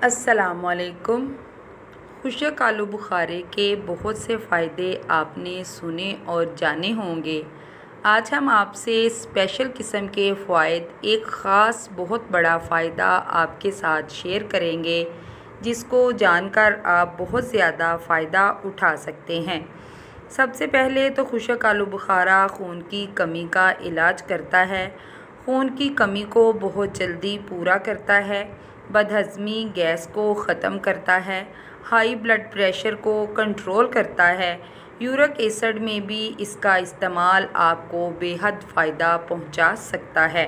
السلام علیکم۔ خشک آلو بخارے کے بہت سے فائدے آپ نے سنے اور جانے ہوں گے۔ آج ہم آپ سے اسپیشل قسم کے فوائد، ایک خاص بہت بڑا فائدہ آپ کے ساتھ شیئر کریں گے، جس کو جان کر آپ بہت زیادہ فائدہ اٹھا سکتے ہیں۔ سب سے پہلے تو خشک آلو بخارا خون کی کمی کا علاج کرتا ہے۔ خون کی کمی کو بہت جلدی پورا کرتا ہے، بد ہضمی گیس کو ختم کرتا ہے، ہائی بلڈ پریشر کو کنٹرول کرتا ہے۔ یورک ایسڈ میں بھی اس کا استعمال آپ کو بے حد فائدہ پہنچا سکتا ہے۔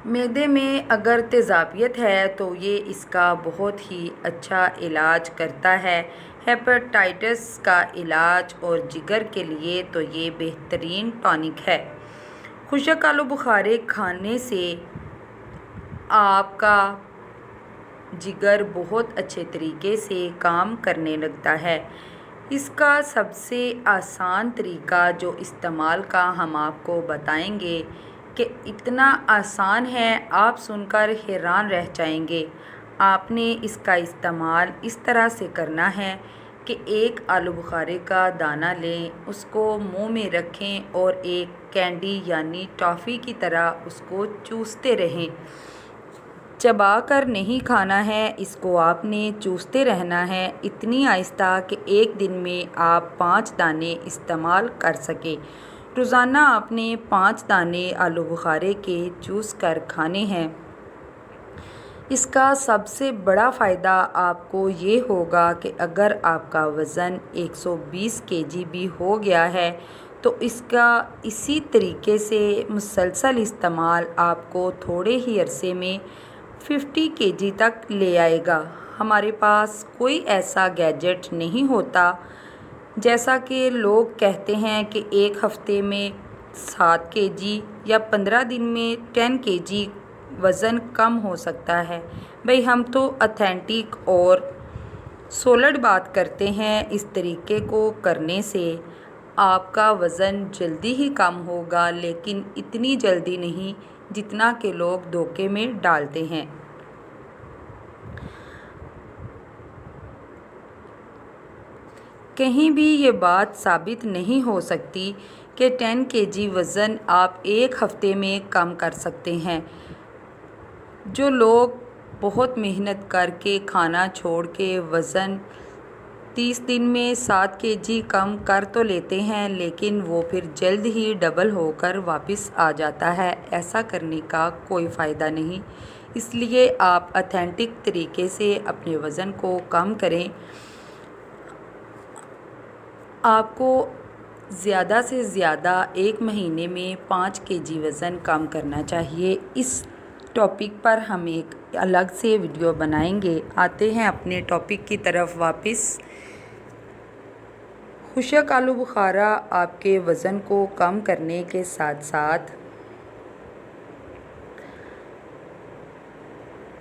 معدے میں اگر تیزابیت ہے تو یہ اس کا بہت ہی اچھا علاج کرتا ہے۔ ہیپاٹائٹس کا علاج اور جگر کے لیے تو یہ بہترین ٹانک ہے۔ خشک آلو بخارے کھانے سے آپ کا جگر بہت اچھے طریقے سے کام کرنے لگتا ہے۔ اس کا سب سے آسان طریقہ جو استعمال کا ہم آپ کو بتائیں گے کہ اتنا آسان ہے، آپ سن کر حیران رہ جائیں گے۔ آپ نے اس کا استعمال اس طرح سے کرنا ہے کہ ایک آلو بخارے کا دانہ لیں، اس کو منہ میں رکھیں اور ایک کینڈی یعنی ٹافی کی طرح اس کو چوستے رہیں۔ چبا کر نہیں کھانا ہے، اس کو آپ نے چوستے رہنا ہے، اتنی آہستہ کہ ایک دن میں آپ 5 دانے استعمال کر سکیں۔ روزانہ آپ نے 5 دانے آلو بخارے کے چوس کر کھانے ہیں۔ اس کا سب سے بڑا فائدہ آپ کو یہ ہوگا کہ اگر آپ کا وزن 120 kg بھی ہو گیا ہے تو اس کا اسی طریقے سے مسلسل استعمال آپ کو تھوڑے ہی عرصے میں 50 kg تک لے آئے گا۔ ہمارے پاس کوئی ایسا گیجٹ نہیں ہوتا، جیسا کہ لوگ کہتے ہیں کہ ایک ہفتے میں 7 kg یا 15 دن میں 10 kg وزن کم ہو سکتا ہے۔ بھئی ہم تو اتھینٹک اور سولڈ بات کرتے ہیں۔ اس طریقے کو کرنے سے آپ کا وزن جلدی ہی کم ہوگا، لیکن اتنی جلدی نہیں جتنا کہ لوگ دھوکے میں ڈالتے ہیں۔ کہیں بھی یہ بات ثابت نہیں ہو سکتی کہ 10 kg وزن آپ ایک ہفتے میں کم کر سکتے ہیں۔ جو لوگ بہت محنت کر کے کھانا چھوڑ کے وزن 30 دن میں 7 kg کم کر تو لیتے ہیں، لیکن وہ پھر جلد ہی ڈبل ہو کر واپس آ جاتا ہے۔ ایسا کرنے کا کوئی فائدہ نہیں۔ اس لیے آپ اتھینٹک طریقے سے اپنے وزن کو کم کریں۔ آپ کو زیادہ سے زیادہ ایک مہینے میں 5 kg وزن کم کرنا چاہیے۔ اس ٹاپک پر ہم ایک الگ سے ویڈیو بنائیں گے۔ آتے ہیں اپنے ٹاپک کی طرف واپس۔ خشک آلو بخارا آپ کے وزن کو کم کرنے کے ساتھ ساتھ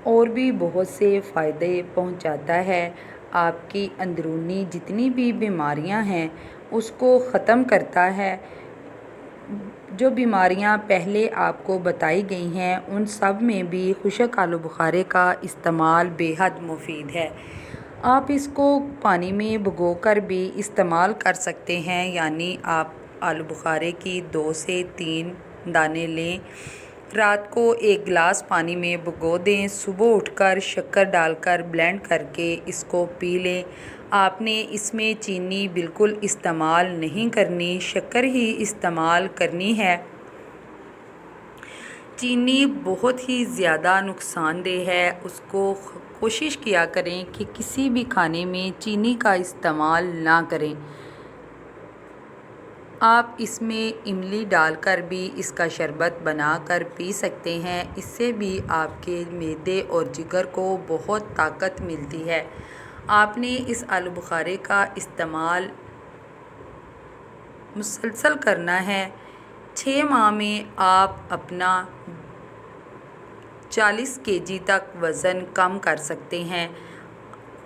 اور بھی بہت سے فائدے پہنچاتا ہے۔ آپ کی اندرونی جتنی بھی بیماریاں ہیں اس کو ختم کرتا ہے۔ جو بیماریاں پہلے آپ کو بتائی گئی ہیں ان سب میں بھی خشک آلو بخارے کا استعمال بے حد مفید ہے۔ آپ اس کو پانی میں بھگو کر بھی استعمال کر سکتے ہیں، یعنی آپ آلو بخارے کی 2 سے 3 دانے لیں، رات کو 1 گلاس پانی میں بھگو دیں، صبح اٹھ کر شکر ڈال کر بلینڈ کر کے اس کو پی لیں۔ آپ نے اس میں چینی بالکل استعمال نہیں کرنی، شکر ہی استعمال کرنی ہے۔ چینی بہت ہی زیادہ نقصان دہ ہے، اس کو کوشش کیا کریں کہ کسی بھی کھانے میں چینی کا استعمال نہ کریں۔ آپ اس میں املی ڈال کر بھی اس کا شربت بنا کر پی سکتے ہیں، اس سے بھی آپ کے معدے اور جگر کو بہت طاقت ملتی ہے۔ آپ نے اس آلو بخارے کا استعمال مسلسل کرنا ہے۔ 6 ماہ میں آپ اپنا 40 kg تک وزن کم کر سکتے ہیں۔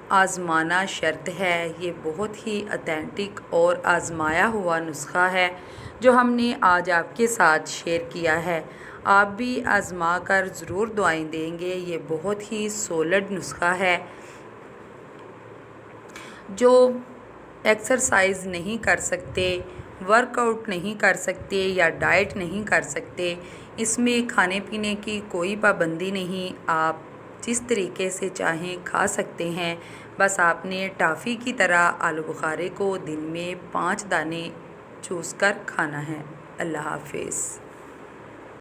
آزمانا شرط ہے۔ یہ بہت ہی اتھینٹک اور آزمایا ہوا نسخہ ہے جو ہم نے آج آپ کے ساتھ شیئر کیا ہے۔ آپ بھی آزما کر ضرور دعائیں دیں گے۔ یہ بہت ہی سولڈ نسخہ ہے۔ جو ایکسرسائز نہیں کر سکتے، ورک آؤٹ نہیں کر سکتے یا ڈائٹ نہیں کر سکتے، اس میں کھانے پینے کی کوئی پابندی نہیں، آپ جس طریقے سے چاہیں کھا سکتے ہیں۔ بس آپ نے ٹافی کی طرح آلو بخارے کو دن میں 5 دانے چوس کر کھانا ہے۔ اللہ حافظ۔